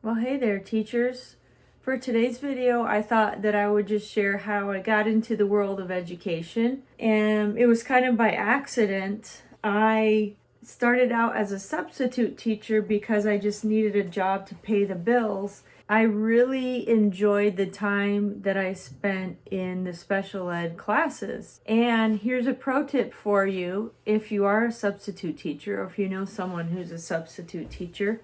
Well, hey there, teachers. For today's video, I thought that I would just share how I got into the world of education. And it was kind of by accident. I started out as a substitute teacher because I just needed a job to pay the bills. I really enjoyed the time that I spent in the special ed classes. And here's a pro tip for you if you are a substitute teacher or if you know someone who's a substitute teacher.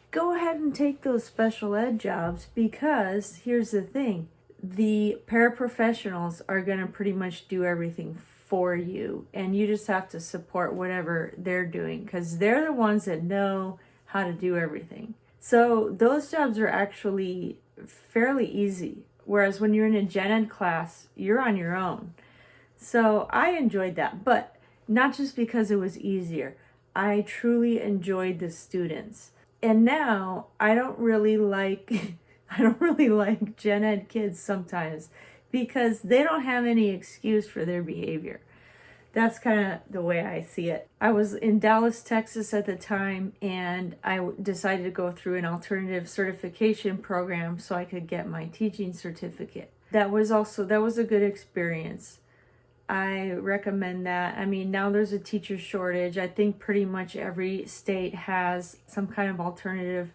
Go ahead and take those special ed jobs, because here's the thing. The paraprofessionals are going to pretty much do everything for you, and you just have to support whatever they're doing because they're the ones that know how to do everything. So those jobs are actually fairly easy, whereas when you're in a gen ed class, you're on your own. So I enjoyed that, but not just because it was easier. I truly enjoyed the students. And now I don't really like gen ed kids sometimes because they don't have any excuse for their behavior. That's kind of the way I see it. I was in Dallas, Texas at the time, and I decided to go through an alternative certification program so I could get my teaching certificate. That was a good experience. I recommend that. I mean, now there's a teacher shortage. I think pretty much every state has some kind of alternative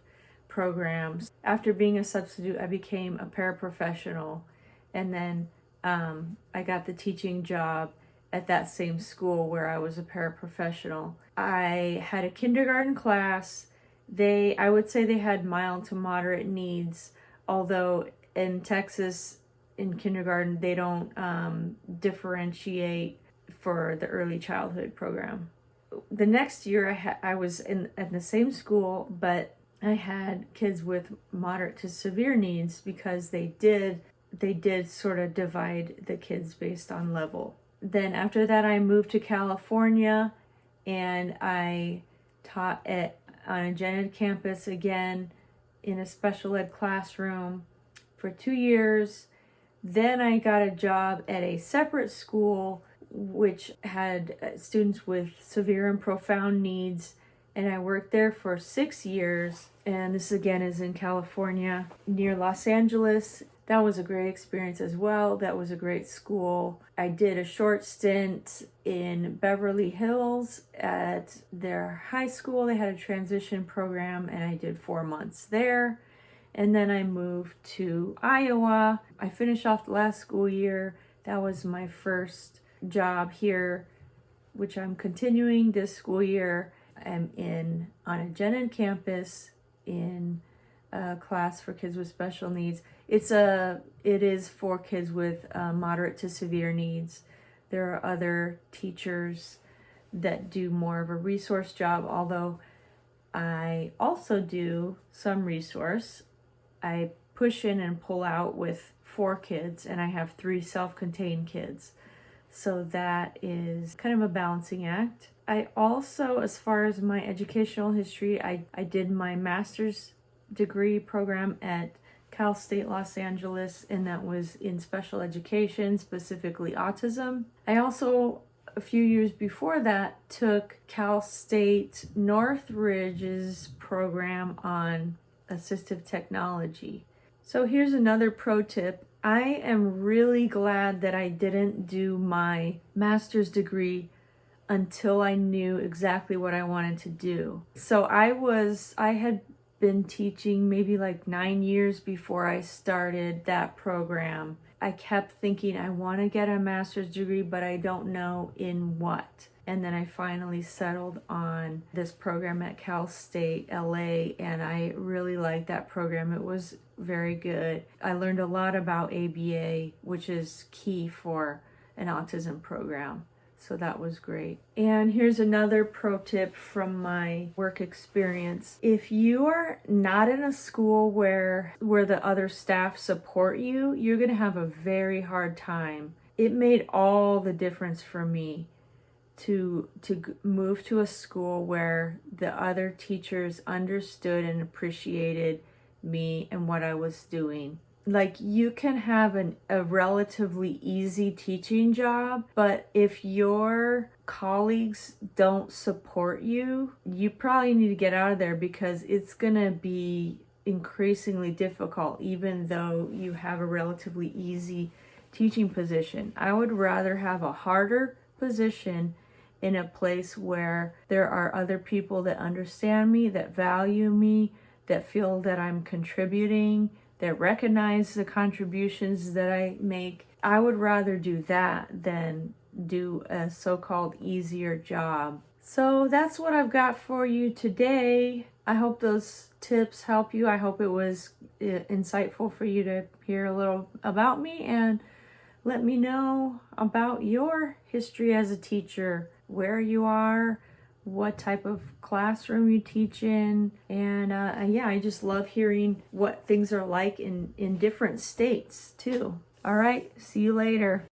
programs. After being a substitute, I became a paraprofessional, and then I got the teaching job at that same school where I was a paraprofessional. I had a kindergarten class. I would say they had mild to moderate needs, although in Texas, in kindergarten, they don't differentiate for the early childhood program. The next year, I was at the same school, but I had kids with moderate to severe needs because they did sort of divide the kids based on level. Then after that, I moved to California, and I taught on a gen ed campus again in a special ed classroom for 2 years. Then I got a job at a separate school which had students with severe and profound needs, and I worked there for 6 years, and this again is in California near Los Angeles. That was a great experience as well. That was a great school. I did a short stint in Beverly Hills at their high school. They had a transition program, and I did 4 months there. And then I moved to Iowa. I finished off the last school year. That was my first job here, which I'm continuing this school year. I'm on a gen ed campus in a class for kids with special needs. It is for kids with moderate to severe needs. There are other teachers that do more of a resource job, although I also do some resource. I push in and pull out with 4 kids, and I have 3 self-contained kids. So that is kind of a balancing act. I also, as far as my educational history, I did my master's degree program at Cal State Los Angeles, and that was in special education, specifically autism. I also, a few years before that, took Cal State Northridge's program on assistive technology. So here's another pro tip. I am really glad that I didn't do my master's degree until I knew exactly what I wanted to do. So I had been teaching maybe like 9 years before I started that program. I kept thinking I want to get a master's degree, but I don't know in what. And then I finally settled on this program at Cal State LA, and I really liked that program. It was very good. I learned a lot about ABA, which is key for an autism program. So that was great. And here's another pro tip from my work experience. If you are not in a school where the other staff support you, you're going to have a very hard time. It made all the difference for me to move to a school where the other teachers understood and appreciated me and what I was doing. Like, you can have a relatively easy teaching job, but if your colleagues don't support you, you probably need to get out of there, because it's gonna be increasingly difficult, even though you have a relatively easy teaching position. I would rather have a harder position in a place where there are other people that understand me, that value me, that feel that I'm contributing, that recognize the contributions that I make. I would rather do that than do a so-called easier job. So that's what I've got for you today. I hope those tips help you. I hope it was insightful for you to hear a little about me, and let me know about your history as a teacher, where you are, what type of classroom you teach in, and yeah, I just love hearing what things are like in different states too. All right, see you later.